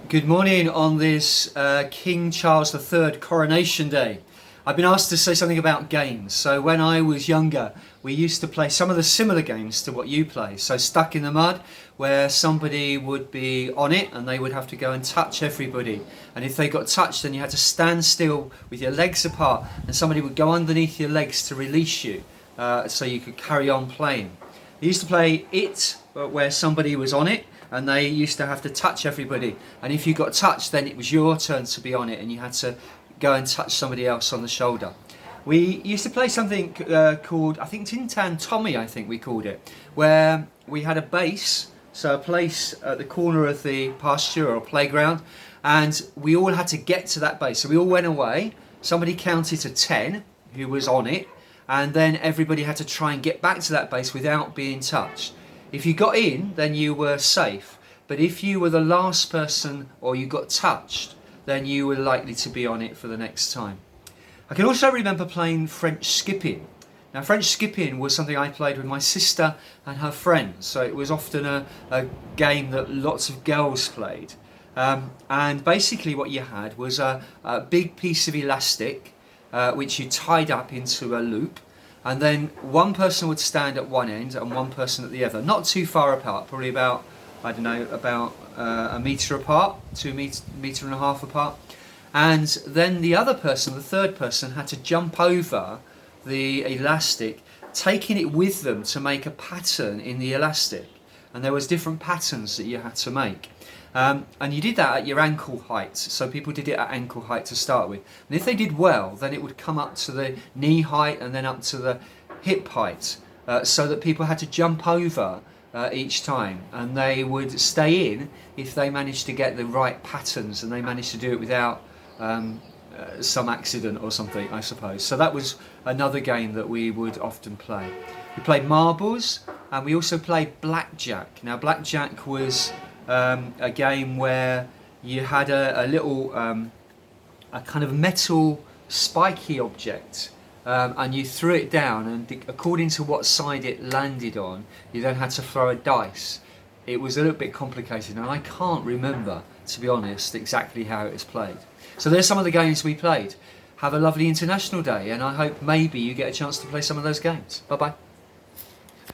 Good morning on this King Charles III coronation day. I've been asked to say something about games. So when I was younger, we used to play some of the similar games to what you play. So Stuck in the Mud, where somebody would be on it and they would have to go and touch everybody. And if they got touched, then you had to stand still with your legs apart and somebody would go underneath your legs to release you so you could carry on playing. We used to play It, where somebody was on it and they used to have to touch everybody, and if you got touched then it was your turn to be on it and you had to go and touch somebody else on the shoulder. We used to play something called, I think, Tin Tan Tommy, I think we called it, where we had a base, so a place at the corner of the pasture or playground, and we all had to get to that base. So we all went away, somebody counted to 10 who was on it, and then everybody had to try and get back to that base without being touched. If you got in, then you were safe. But if you were the last person or you got touched, then you were likely to be on it for the next time. I can also remember playing French skipping. Now, French skipping was something I played with my sister and her friends. So it was often a game that lots of girls played. And basically what you had was a big piece of elastic which you tied up into a loop. And then one person would stand at one end and one person at the other, not too far apart, probably about, I don't know, about a metre apart, 2.5 metre apart. And then the other person, the third person, had to jump over the elastic, taking it with them to make a pattern in the elastic. And there was different patterns that you had to make. And you did that at your ankle height, so people did it at ankle height to start with. And if they did well, then it would come up to the knee height and then up to the hip height, so that people had to jump over each time, and they would stay in if they managed to get the right patterns and they managed to do it without some accident or something, I suppose. So that was another game that we would often play. We played marbles, and we also played blackjack. Now, blackjack was a game where you had a little a kind of metal spiky object, and you threw it down, and according to what side it landed on, you then had to throw a dice. It was a little bit complicated, and I can't remember, to be honest, exactly how it was played. So there's some of the games we played. Have a lovely International Day, and I hope maybe you get a chance to play some of those games. Bye bye.